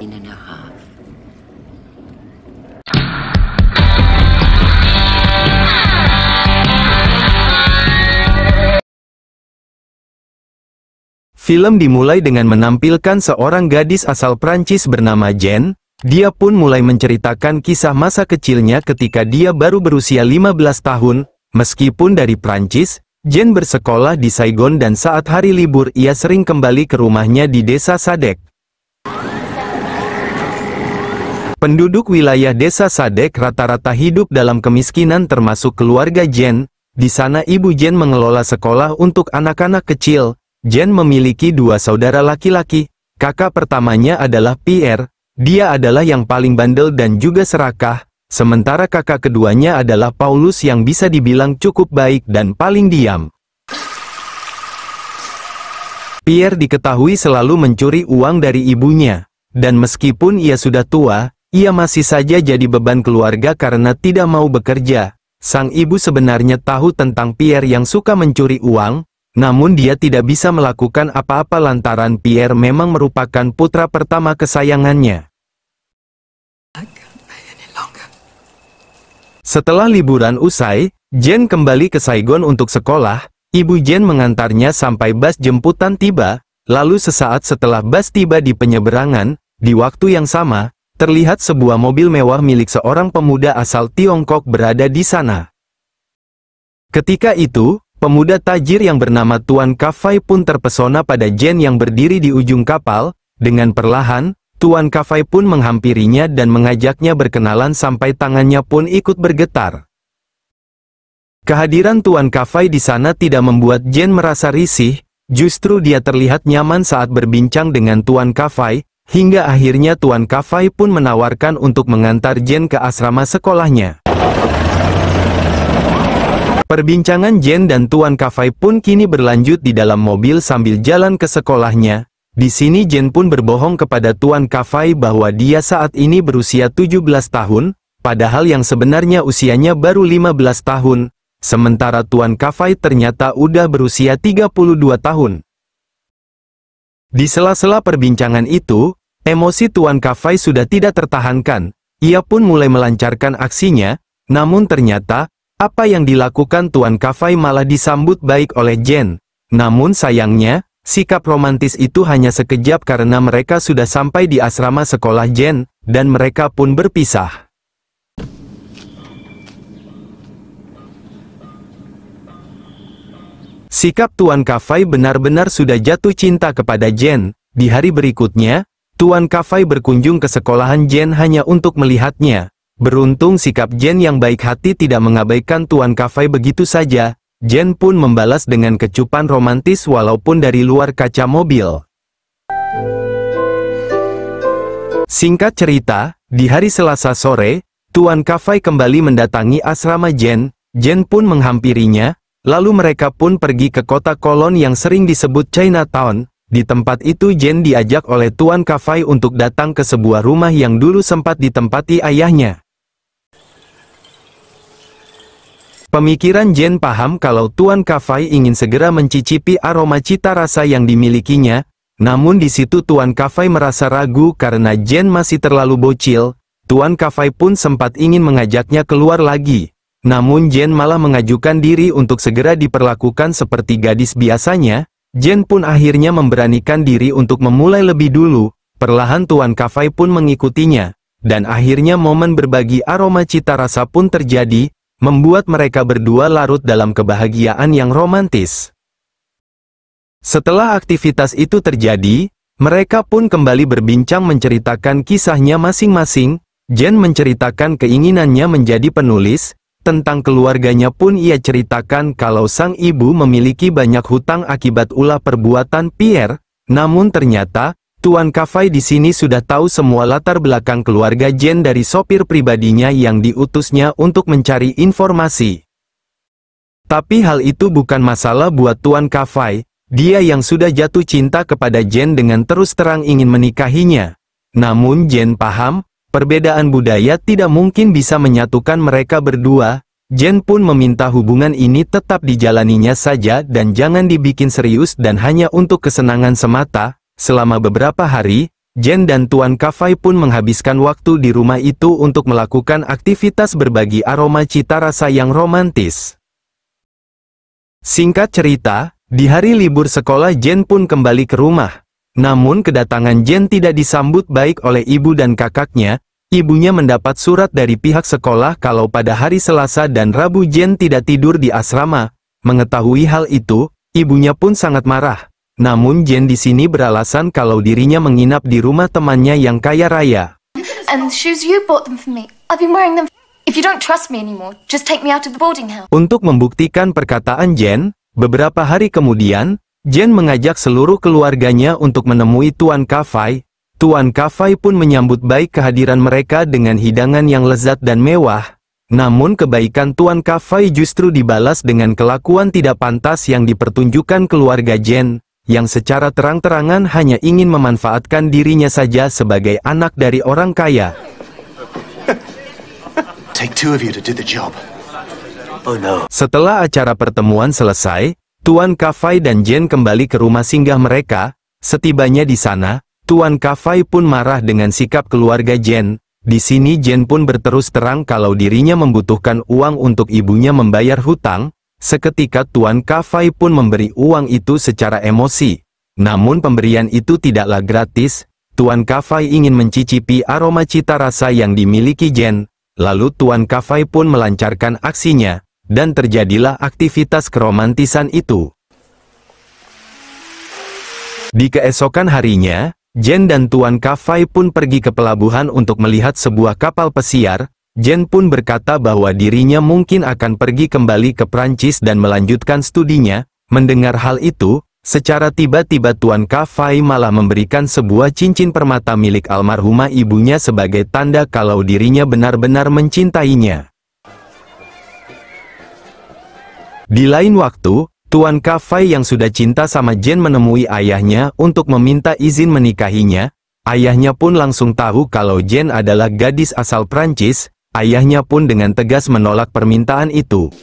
and a half. Film dimulai dengan menampilkan seorang gadis asal Prancis bernama Jen. Dia pun mulai menceritakan kisah masa kecilnya ketika dia baru berusia 15 tahun. Meskipun dari Prancis, Jen bersekolah di Saigon dan saat hari libur ia sering kembali ke rumahnya di desa Sadek. Penduduk wilayah desa Sadek rata-rata hidup dalam kemiskinan termasuk keluarga Jen. Di sana ibu Jen mengelola sekolah untuk anak-anak kecil. Jen memiliki dua saudara laki-laki. Kakak pertamanya adalah Pierre. Dia adalah yang paling bandel dan juga serakah. Sementara kakak keduanya adalah Paulus yang bisa dibilang cukup baik dan paling diam. Pierre diketahui selalu mencuri uang dari ibunya. Dan meskipun ia sudah tua, ia masih saja jadi beban keluarga karena tidak mau bekerja. Sang ibu sebenarnya tahu tentang Pierre yang suka mencuri uang. Namun dia tidak bisa melakukan apa-apa lantaran Pierre memang merupakan putra pertama kesayangannya. Setelah liburan usai, Jen kembali ke Saigon untuk sekolah. Ibu Jen mengantarnya sampai bus jemputan tiba. Lalu sesaat setelah bus tiba di penyeberangan, di waktu yang sama, terlihat sebuah mobil mewah milik seorang pemuda asal Tiongkok berada di sana. Ketika itu, pemuda tajir yang bernama Tuan Kafai pun terpesona pada Jen yang berdiri di ujung kapal. Dengan perlahan, Tuan Kafai pun menghampirinya dan mengajaknya berkenalan sampai tangannya pun ikut bergetar. Kehadiran Tuan Kafai di sana tidak membuat Jen merasa risih, justru dia terlihat nyaman saat berbincang dengan Tuan Kafai, hingga akhirnya Tuan Kafai pun menawarkan untuk mengantar Jen ke asrama sekolahnya. Perbincangan Jen dan Tuan Kafai pun kini berlanjut di dalam mobil sambil jalan ke sekolahnya. Di sini Jen pun berbohong kepada Tuan Kafai bahwa dia saat ini berusia 17 tahun, padahal yang sebenarnya usianya baru 15 tahun. Sementara Tuan Kafai ternyata udah berusia 32 tahun. Di sela-sela perbincangan itu, emosi Tuan Kafai sudah tidak tertahankan. Ia pun mulai melancarkan aksinya, namun ternyata apa yang dilakukan Tuan Kafai malah disambut baik oleh Jen. Namun sayangnya, sikap romantis itu hanya sekejap karena mereka sudah sampai di asrama sekolah Jen, dan mereka pun berpisah. Sikap Tuan Kafai benar-benar sudah jatuh cinta kepada Jen. Di hari berikutnya, Tuan Kafai berkunjung ke sekolahan Jen hanya untuk melihatnya. Beruntung sikap Jen yang baik hati tidak mengabaikan Tuan Kafai begitu saja. Jen pun membalas dengan kecupan romantis walaupun dari luar kaca mobil. Singkat cerita, di hari Selasa sore, Tuan Kafai kembali mendatangi asrama Jen. Jen pun menghampirinya, lalu mereka pun pergi ke kota kolon yang sering disebut Chinatown. Di tempat itu Jen diajak oleh Tuan Kafai untuk datang ke sebuah rumah yang dulu sempat ditempati ayahnya. Pemikiran Jen paham kalau Tuan Kafai ingin segera mencicipi aroma cita rasa yang dimilikinya, namun di situ Tuan Kafai merasa ragu karena Jen masih terlalu bocil. Tuan Kafai pun sempat ingin mengajaknya keluar lagi, namun Jen malah mengajukan diri untuk segera diperlakukan seperti gadis biasanya. Jen pun akhirnya memberanikan diri untuk memulai lebih dulu. Perlahan Tuan Kafai pun mengikutinya, dan akhirnya momen berbagi aroma cita rasa pun terjadi, membuat mereka berdua larut dalam kebahagiaan yang romantis. Setelah aktivitas itu terjadi, mereka pun kembali berbincang menceritakan kisahnya masing-masing. Jen menceritakan keinginannya menjadi penulis. Tentang keluarganya pun ia ceritakan kalau sang ibu memiliki banyak hutang akibat ulah perbuatan Pierre. Namun ternyata, Tuan Kafai di sini sudah tahu semua latar belakang keluarga Jen dari sopir pribadinya yang diutusnya untuk mencari informasi. Tapi hal itu bukan masalah buat Tuan Kafai. Dia yang sudah jatuh cinta kepada Jen dengan terus terang ingin menikahinya. Namun Jen paham, perbedaan budaya tidak mungkin bisa menyatukan mereka berdua. Jen pun meminta hubungan ini tetap dijalaninya saja dan jangan dibikin serius dan hanya untuk kesenangan semata. Selama beberapa hari, Jen dan Tuan Kafai pun menghabiskan waktu di rumah itu untuk melakukan aktivitas berbagi aroma cita rasa yang romantis. Singkat cerita, di hari libur sekolah Jen pun kembali ke rumah. Namun kedatangan Jen tidak disambut baik oleh ibu dan kakaknya. Ibunya mendapat surat dari pihak sekolah kalau pada hari Selasa dan Rabu Jen tidak tidur di asrama. Mengetahui hal itu, ibunya pun sangat marah. Namun Jen di sini beralasan kalau dirinya menginap di rumah temannya yang kaya raya. And shoes you bought them for me. I've been wearing them. If you don't trust me anymore, just take me out of the boarding house. Untuk membuktikan perkataan Jen, beberapa hari kemudian, Jen mengajak seluruh keluarganya untuk menemui Tuan Kafai. Tuan Kafai pun menyambut baik kehadiran mereka dengan hidangan yang lezat dan mewah. Namun kebaikan Tuan Kafai justru dibalas dengan kelakuan tidak pantas yang dipertunjukkan keluarga Jen, yang secara terang-terangan hanya ingin memanfaatkan dirinya saja sebagai anak dari orang kaya. Take two of you to do the job. Oh no. Setelah acara pertemuan selesai, Tuan Kafai dan Jen kembali ke rumah singgah mereka. Setibanya di sana, Tuan Kafai pun marah dengan sikap keluarga Jen. Di sini Jen pun berterus terang kalau dirinya membutuhkan uang untuk ibunya membayar hutang. Seketika Tuan Kafai pun memberi uang itu secara emosi. Namun pemberian itu tidaklah gratis. Tuan Kafai ingin mencicipi aroma cita rasa yang dimiliki Jen. Lalu Tuan Kafai pun melancarkan aksinya, dan terjadilah aktivitas keromantisan itu. Di keesokan harinya, Jen dan Tuan Kafai pun pergi ke pelabuhan untuk melihat sebuah kapal pesiar. Jen pun berkata bahwa dirinya mungkin akan pergi kembali ke Prancis dan melanjutkan studinya. Mendengar hal itu, secara tiba-tiba Tuan Kafai malah memberikan sebuah cincin permata milik almarhumah ibunya sebagai tanda kalau dirinya benar-benar mencintainya. Di lain waktu, Tuan Kafai yang sudah cinta sama Jen menemui ayahnya untuk meminta izin menikahinya. Ayahnya pun langsung tahu kalau Jen adalah gadis asal Prancis. Ayahnya pun dengan tegas menolak permintaan itu.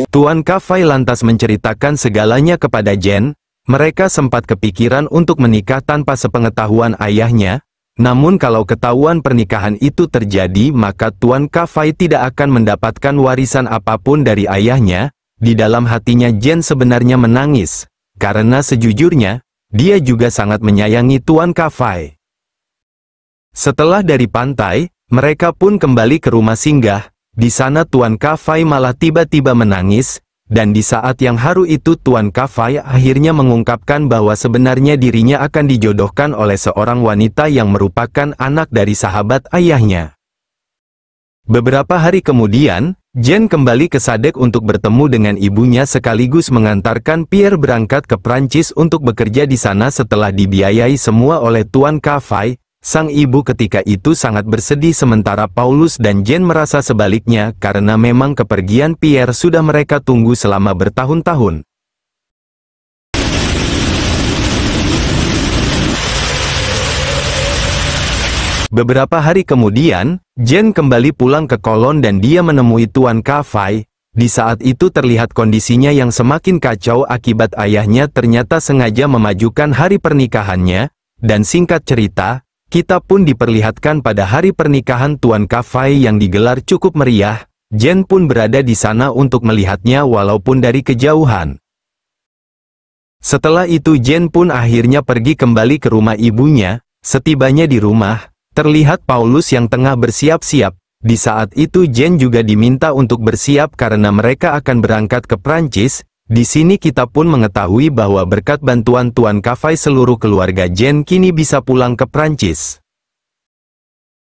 Tuan Kafai lantas menceritakan segalanya kepada Jen. Mereka sempat kepikiran untuk menikah tanpa sepengetahuan ayahnya. Namun kalau ketahuan pernikahan itu terjadi, maka Tuan Kafai tidak akan mendapatkan warisan apapun dari ayahnya. Di dalam hatinya Jen sebenarnya menangis. Karena sejujurnya, dia juga sangat menyayangi Tuan Kafai. Setelah dari pantai, mereka pun kembali ke rumah singgah. Di sana Tuan Kafai malah tiba-tiba menangis, dan di saat yang haru itu Tuan Kafai akhirnya mengungkapkan bahwa sebenarnya dirinya akan dijodohkan oleh seorang wanita yang merupakan anak dari sahabat ayahnya. Beberapa hari kemudian, Jen kembali ke Sadek untuk bertemu dengan ibunya sekaligus mengantarkan Pierre berangkat ke Prancis untuk bekerja di sana setelah dibiayai semua oleh Tuan Kafai. Sang ibu ketika itu sangat bersedih sementara Paulus dan Jen merasa sebaliknya karena memang kepergian Pierre sudah mereka tunggu selama bertahun-tahun. Beberapa hari kemudian, Jen kembali pulang ke Kolon dan dia menemui Tuan Kafai. Di saat itu terlihat kondisinya yang semakin kacau akibat ayahnya ternyata sengaja memajukan hari pernikahannya, dan singkat cerita, kita pun diperlihatkan pada hari pernikahan Tuan Kafai yang digelar cukup meriah. Jen pun berada di sana untuk melihatnya walaupun dari kejauhan. Setelah itu Jen pun akhirnya pergi kembali ke rumah ibunya. Setibanya di rumah, terlihat Paulus yang tengah bersiap-siap. Di saat itu Jen juga diminta untuk bersiap karena mereka akan berangkat ke Prancis. Di sini kita pun mengetahui bahwa berkat bantuan Tuan Kafai seluruh keluarga Jen kini bisa pulang ke Prancis.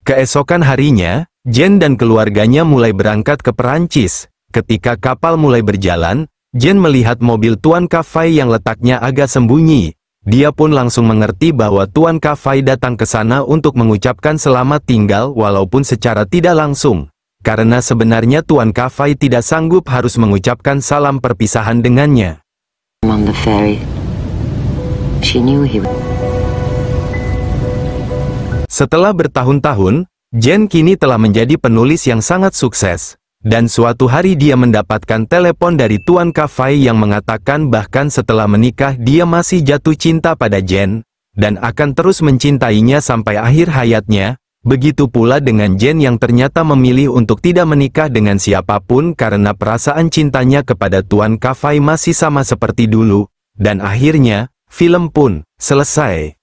Keesokan harinya, Jen dan keluarganya mulai berangkat ke Prancis. Ketika kapal mulai berjalan, Jen melihat mobil Tuan Kafai yang letaknya agak sembunyi. Dia pun langsung mengerti bahwa Tuan Kafai datang ke sana untuk mengucapkan selamat tinggal walaupun secara tidak langsung. Karena sebenarnya Tuan Kafai tidak sanggup harus mengucapkan salam perpisahan dengannya. Setelah bertahun-tahun, Jen kini telah menjadi penulis yang sangat sukses. Dan suatu hari dia mendapatkan telepon dari Tuan Kafai yang mengatakan bahkan setelah menikah dia masih jatuh cinta pada Jen, dan akan terus mencintainya sampai akhir hayatnya. Begitu pula dengan Jen yang ternyata memilih untuk tidak menikah dengan siapapun karena perasaan cintanya kepada Tuan Kafai masih sama seperti dulu. Dan akhirnya, film pun selesai.